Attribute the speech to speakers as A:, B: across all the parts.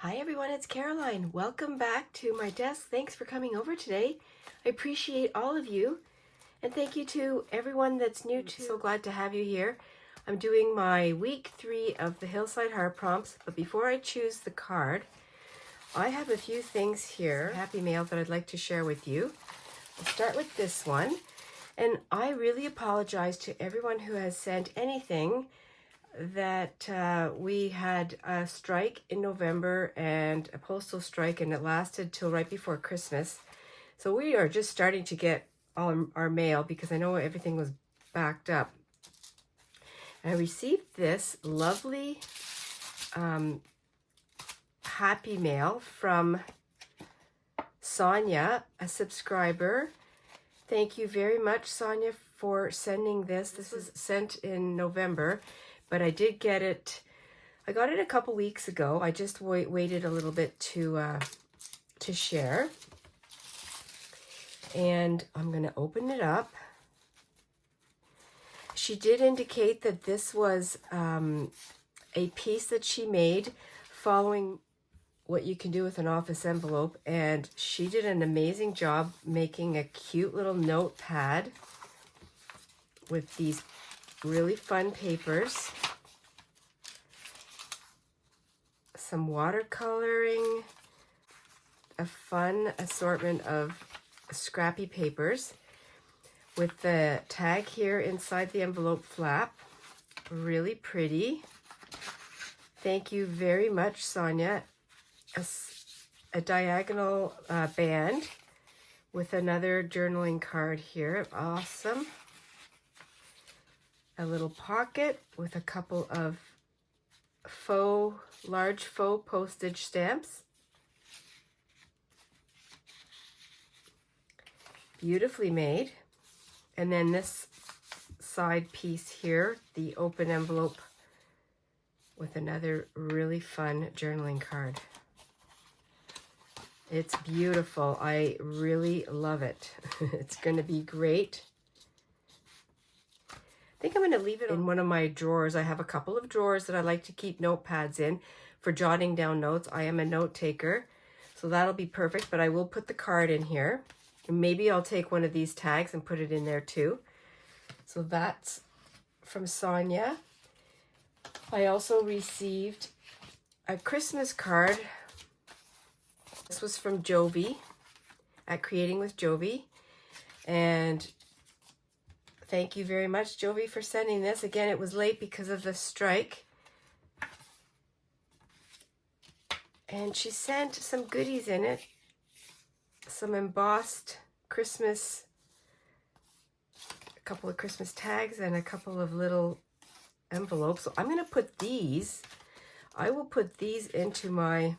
A: Hi everyone, it's Caroline. Welcome back to my desk. Thanks for coming over today. I appreciate all of you, and thank you to everyone that's new. So glad to have you here. I'm doing my week 3 of the Hillside Heart Prompts, but before I choose the card, I have a few things here, happy mail, that I'd like to share with you. I'll start with this one, and I really apologize to everyone who has sent anything that we had a strike in November and a postal strike, and it lasted till right before Christmas. So we are just starting to get all our mail because I know everything was backed up. And I received this lovely happy mail from Sonia, a subscriber. Thank you very much, Sonia, for sending this. This was sent in November, but I did get it. I got it a couple weeks ago. I just waited a little bit to share. And I'm going to open it up. She did indicate that this was a piece that she made following what you can do with an office envelope, and she did an amazing job making a cute little notepad with these really fun papers, some watercoloring, a fun assortment of scrappy papers with the tag here inside the envelope flap. Really pretty. Thank you very much, Sonia. A diagonal band with another journaling card here. Awesome. A little pocket with a couple of large faux postage stamps. Beautifully made. And then this side piece here, the open envelope with another really fun journaling card. It's beautiful. I really love it. It's going to be great. I think I'm going to leave it in one of my drawers. I have a couple of drawers that I like to keep notepads in for jotting down notes. I am a note taker, so that'll be perfect, but I will put the card in here. And maybe I'll take one of these tags and put it in there too. So that's from Sonia. I also received a Christmas card. This was from Jovi at Creating with Jovi. And thank you very much, Jovi, for sending this. Again, it was late because of the strike. And she sent some goodies in it. Some embossed Christmas, a couple of Christmas tags, and a couple of little envelopes. So I'm going to put these, I will put these into my,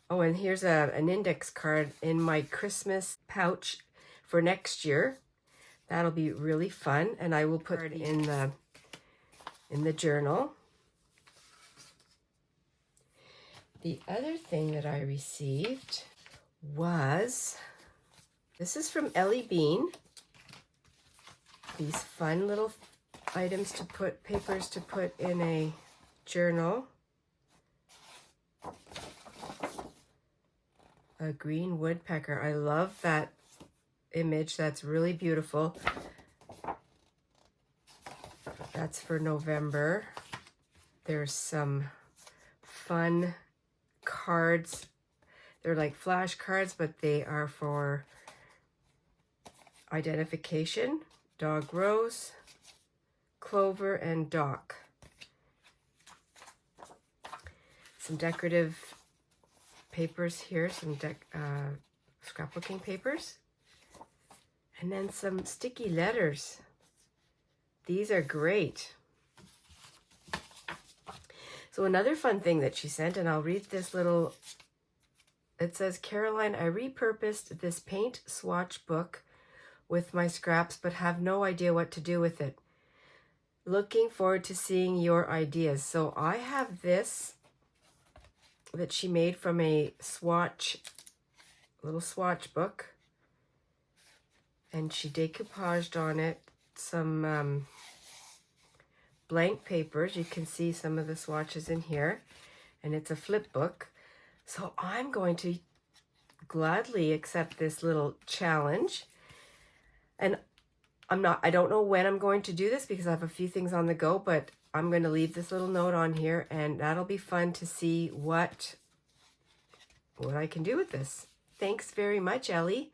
A: oh, and here's an index card in my Christmas pouch for next year. That'll be really fun, and I will put it in the journal. The other thing that I received was, this is from Ellie Bean. These fun little items to put, papers to put in a journal. A green woodpecker. I love that image. That's really beautiful. That's for November. There's some fun cards. They're like flash cards, but they are for identification. Dog Rose, Clover, and Doc. Some decorative papers here, some scrapbooking papers. And then some sticky letters. These are great. So another fun thing that she sent, and I'll read this little, it says, Caroline, I repurposed this paint swatch book with my scraps, but have no idea what to do with it. Looking forward to seeing your ideas. So I have this that she made from a little swatch book, and she decoupaged on it some blank papers. You can see some of the swatches in here, and it's a flip book. So I'm going to gladly accept this little challenge. And I don't know when I'm going to do this because I have a few things on the go, but I'm going to leave this little note on here, and that'll be fun to see what I can do with this. Thanks very much, Ellie.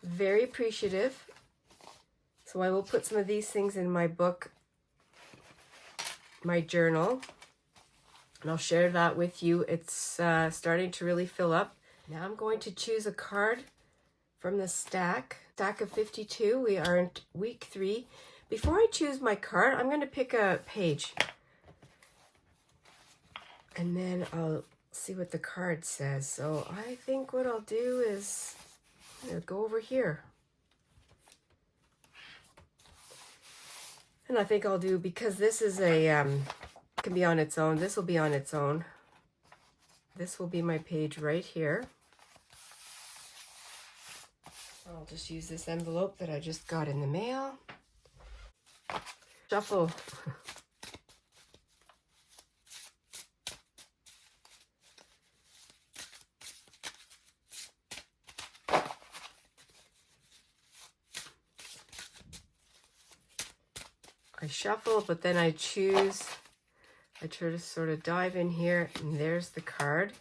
A: Very appreciative. So I will put some of these things in my book, my journal, and I'll share that with you. It's starting to really fill up. Now I'm going to choose a card from the stack of 52. We are in week 3. Before I choose my card, I'm going to pick a page, and then I'll see what the card says. So I think what I'll do is go over here. And I think I'll do, because this is a, can be on its own, this will be on its own. This will be my page right here. I'll just use this envelope that I just got in the mail. Shuffle. I shuffle, but then I choose. I try to sort of dive in here, and there's the card.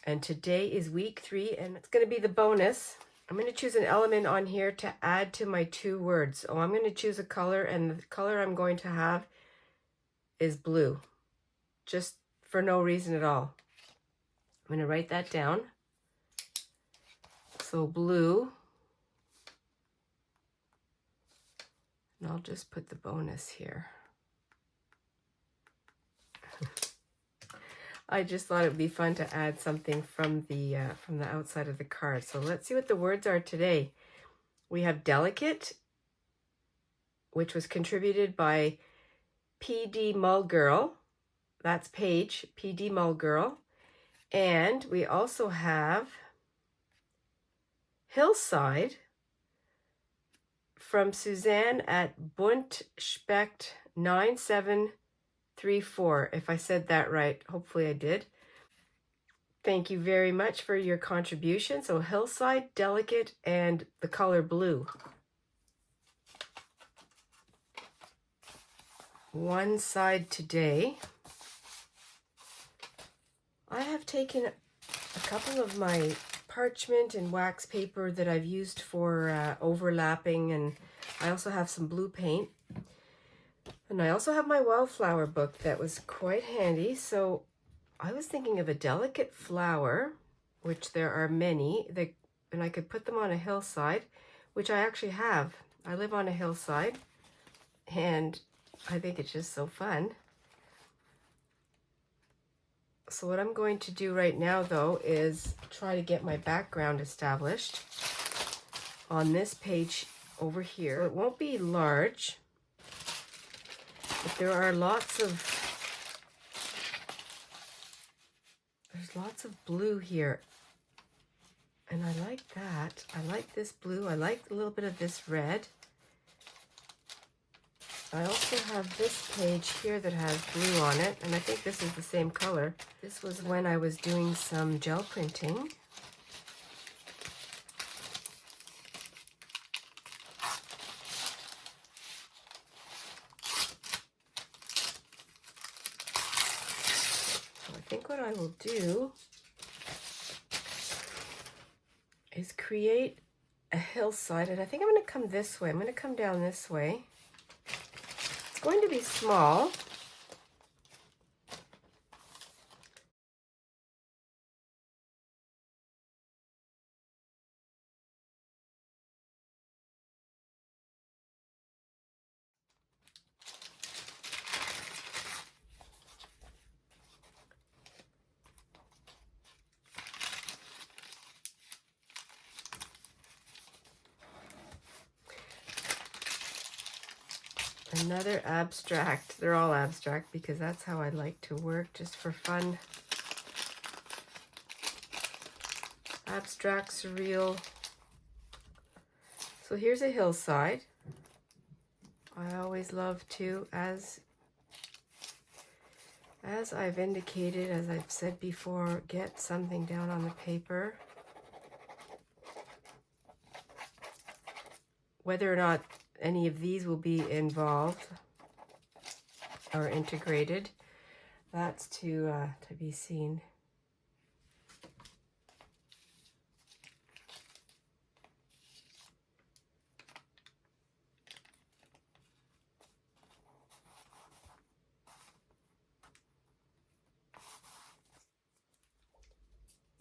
A: And today is week 3, and it's going to be the bonus. I'm going to choose an element on here to add to my 2 words. So I'm going to choose a color, and the color I'm going to have is blue, just for no reason at all. I'm going to write that down. So blue. And I'll just put the bonus here. I just thought it would be fun to add something from the outside of the card. So let's see what the words are today. We have delicate, which was contributed by P.D. Mulgirl. That's Paige, P.D. Mulgirl. And we also have Hillside from Suzanne at Buntspecht 9734. If I said that right, hopefully I did. Thank you very much for your contribution. So Hillside, delicate, and the color blue. One side today. I have taken a couple of my parchment and wax paper that I've used for overlapping, and I also have some blue paint, and I also have my Wildflower book that was quite handy. So I was thinking of a delicate flower, which there are many, and I could put them on a hillside, which I actually have. I live on a hillside, and I think it's just so fun. So what I'm going to do right now, though, is try to get my background established on this page over here. So it won't be large, but there are lots of blue here, and I like that. I like this blue. I like a little bit of this red. I also have this page here that has blue on it, and I think this is the same color. This was when I was doing some gel printing. So I think what I will do is create a hillside, and I think I'm going to come this way. I'm going to come down this way. Going to be small. Another abstract. They're all abstract because that's how I like to work, just for fun. Abstract, surreal. So here's a hillside. I always love to, as As I've indicated, as I've said before, get something down on the paper. Whether or not any of these will be involved or integrated, that's to be seen.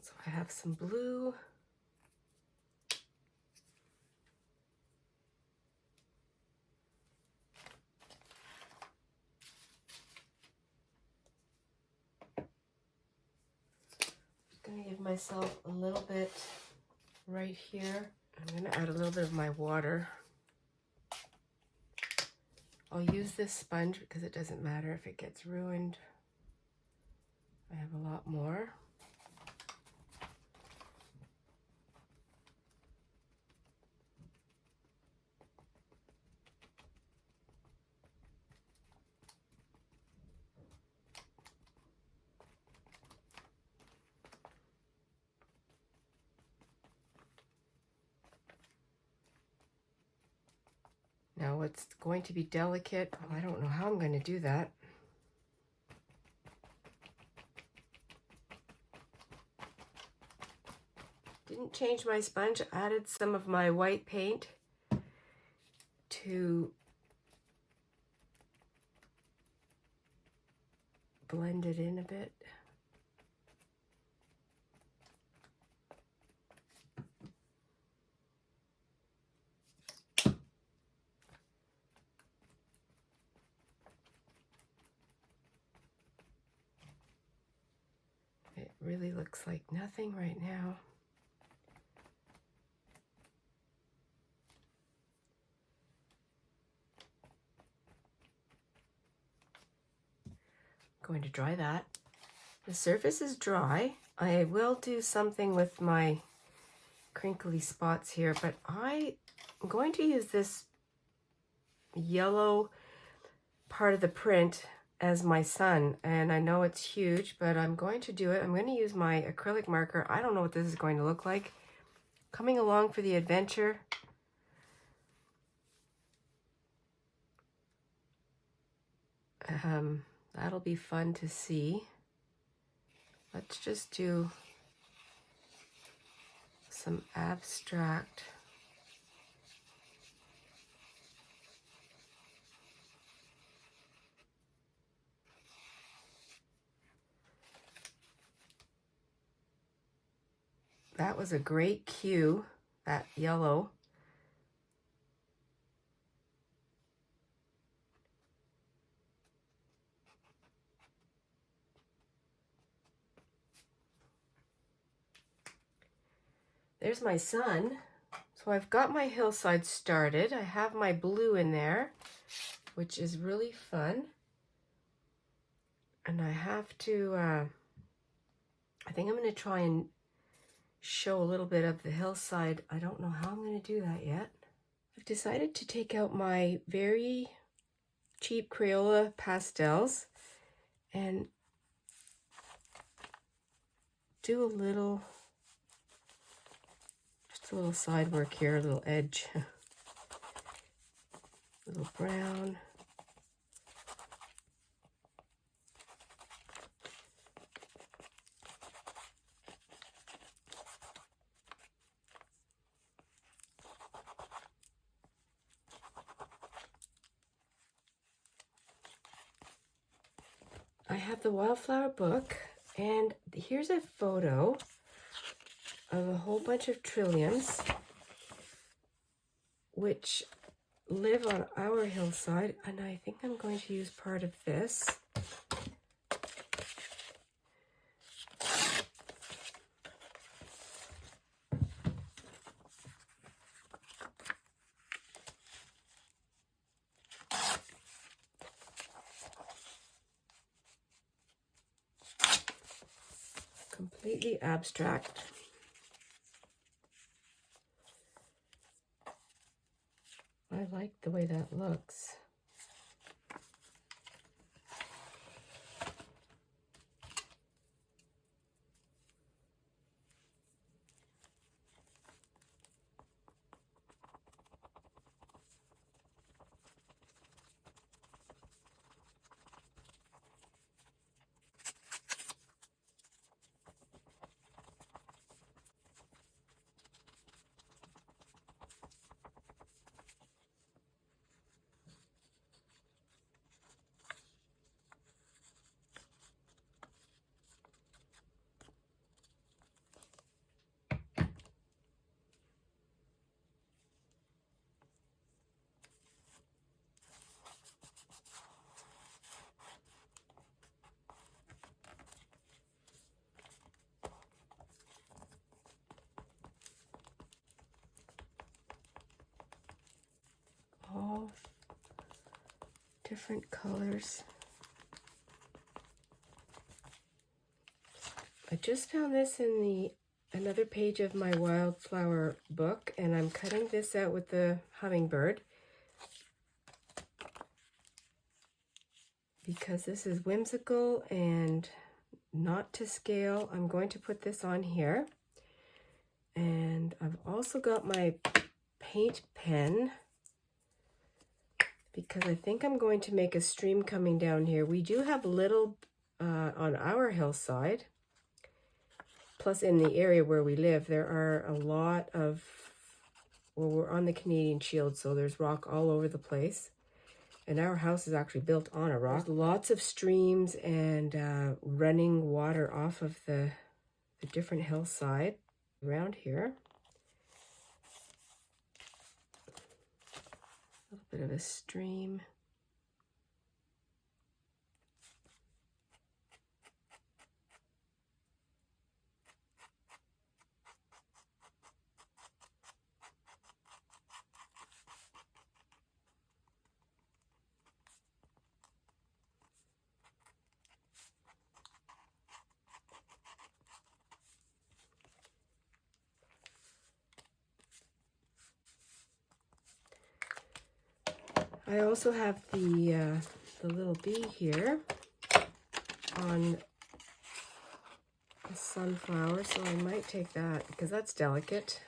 A: So I have some blue. I'm going to give myself a little bit right here. I'm going to add a little bit of my water. I'll use this sponge because it doesn't matter if it gets ruined. I have a lot more. Now it's going to be delicate. I don't know how I'm going to do that. Didn't change my sponge. I added some of my white paint to blend it in a bit. It really looks like nothing right now. I'm going to dry that. The surface is dry. I will do something with my crinkly spots here, but I'm going to use this yellow part of the print as my sun, and I know it's huge, but I'm going to do it. I'm going to use my acrylic marker. I don't know what this is going to look like. Coming along for the adventure. That'll be fun to see. Let's just do some abstract. That was a great cue, that yellow. There's my sun. So I've got my hillside started. I have my blue in there, which is really fun. And I have to, I think I'm going to try and show a little bit of the hillside. I don't know how I'm going to do that yet. I've decided to take out my very cheap Crayola pastels and do a little, just a little side work here, a little edge, a little brown. I have the Wildflower book, and here's a photo of a whole bunch of trilliums which live on our hillside, and I think I'm going to use part of this. Completely abstract. I like the way that looks. different colors. I just found this in another page of my Wildflower book, and I'm cutting this out with the Hummingbird because this is whimsical and not to scale. I'm going to put this on here, and I've also got my paint pen because I think I'm going to make a stream coming down here. We do have little on our hillside. Plus, in the area where we live, there are a lot of, well, we're on the Canadian Shield, so there's rock all over the place. And our house is actually built on a rock. There's lots of streams and running water off of the different hillside around here. A little bit of a stream. I also have the little bee here on a sunflower, so I might take that because that's delicate.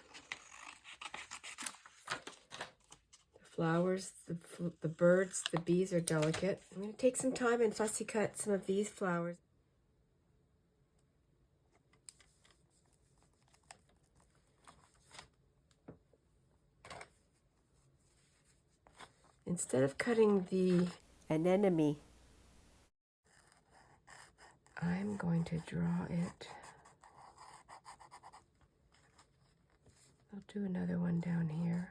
A: The flowers, the birds, the bees are delicate. I'm going to take some time and fussy cut some of these flowers. Instead of cutting the anemone, I'm going to draw it. I'll do another one down here.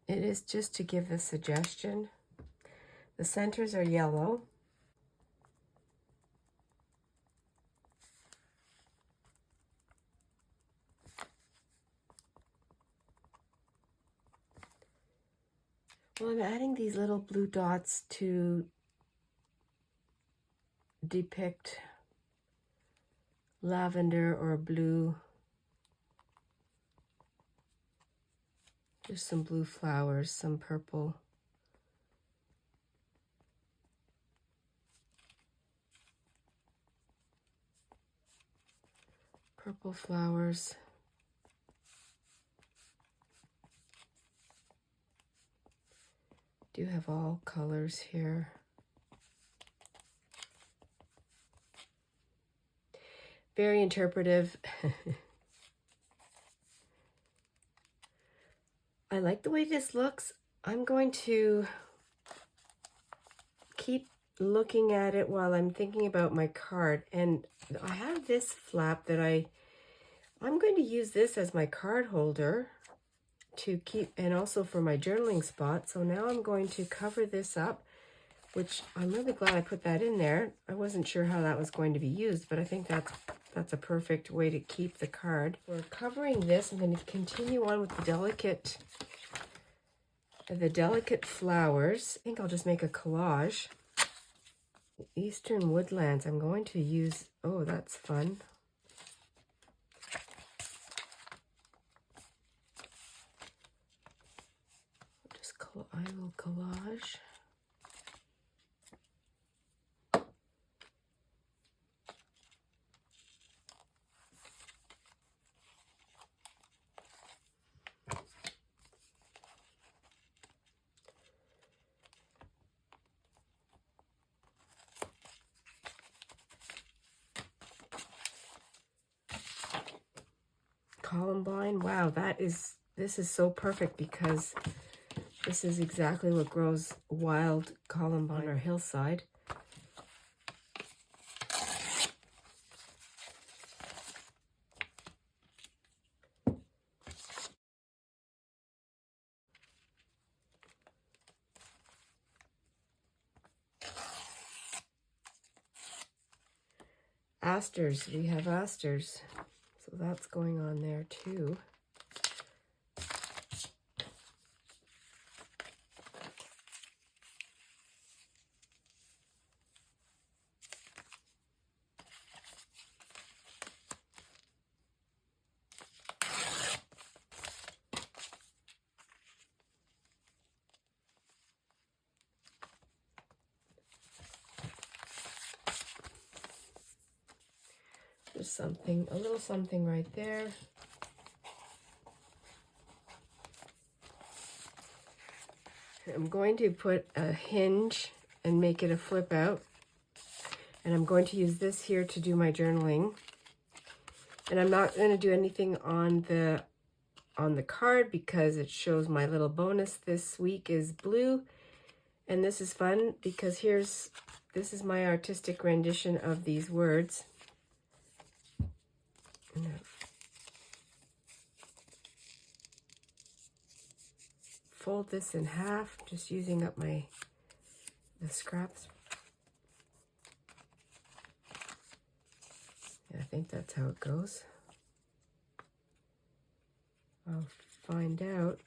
A: It is just to give a suggestion. The centers are yellow. Well, I'm adding these little blue dots to depict lavender or blue. Just some blue flowers, some purple. Purple flowers. Do have all colors here. Very interpretive. I like the way this looks. I'm going to keep looking at it while I'm thinking about my card. And I have this flap that I'm going to use this as my card holder to keep, and also for my journaling spot. So now I'm going to cover this up, which I'm really glad I put that in there. I wasn't sure how that was going to be used, but I think that's a perfect way to keep the card. For covering this, I'm going to continue on with the delicate flowers. I think I'll just make a collage. Eastern Woodlands, I'm going to use, oh, that's fun. I will collage. Columbine, wow, this is so perfect because this is exactly what grows wild columbine on our hillside. asters. We have asters. So that's going on there too. Just something, a little something right there. I'm going to put a hinge and make it a flip out. And I'm going to use this here to do my journaling. And I'm not going to do anything on the card because it shows my little bonus this week is blue. And this is fun because this is my artistic rendition of these words. Fold this in half, just using up the scraps. Yeah, I think that's how it goes. I'll find out.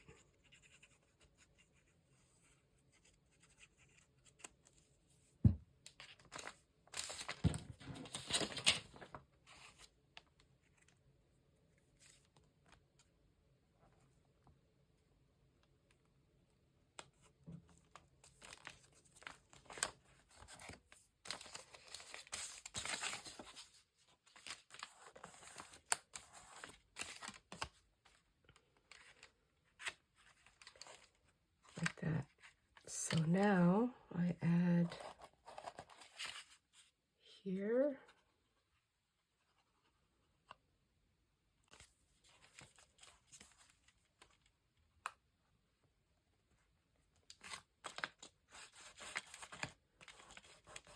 A: Like that. So now I add here.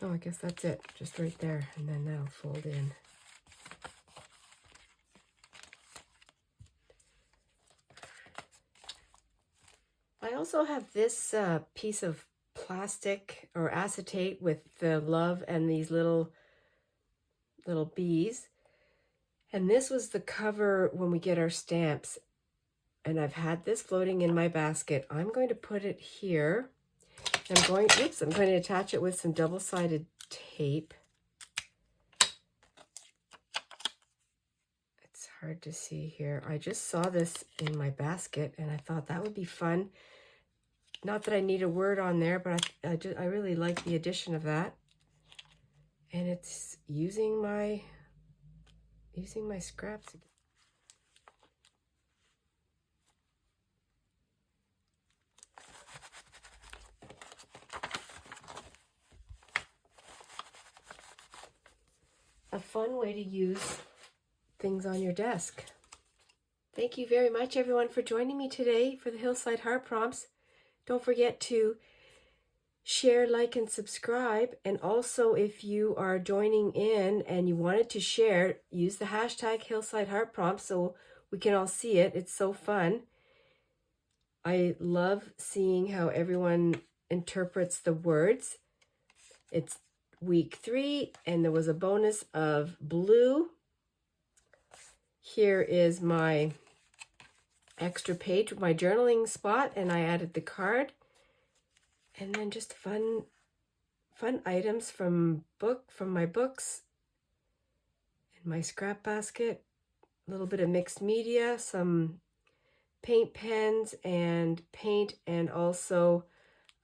A: Oh, I guess that's it, just right there, and then that'll fold in. I also have this piece of plastic or acetate with the love and these little bees. And this was the cover when we get our stamps. And I've had this floating in my basket. I'm going to put it here. I'm going to attach it with some double-sided tape. It's hard to see here. I just saw this in my basket and I thought that would be fun. Not that I need a word on there, but I really like the addition of that. And it's using my scraps again. A fun way to use things on your desk. Thank you very much, everyone, for joining me today for the Hillside Heart Prompts. Don't forget to share, like, and subscribe. And also, if you are joining in and you wanted to share, use the hashtag Hillside Heart Prompts so we can all see it. It's so fun. I love seeing how everyone interprets the words. It's week 3, and there was a bonus of blue. Here is my extra page with my journaling spot, and I added the card. And then just fun items from my books in my scrap basket. A little bit of mixed media, some paint pens and paint, and also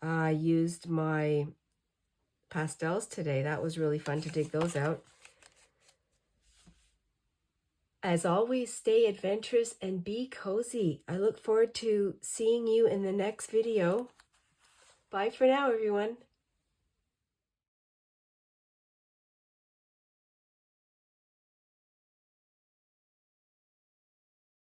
A: I used my pastels today. That was really fun to dig those out. As always, stay adventurous and be cozy. I look forward to seeing you in the next video. Bye for now, everyone.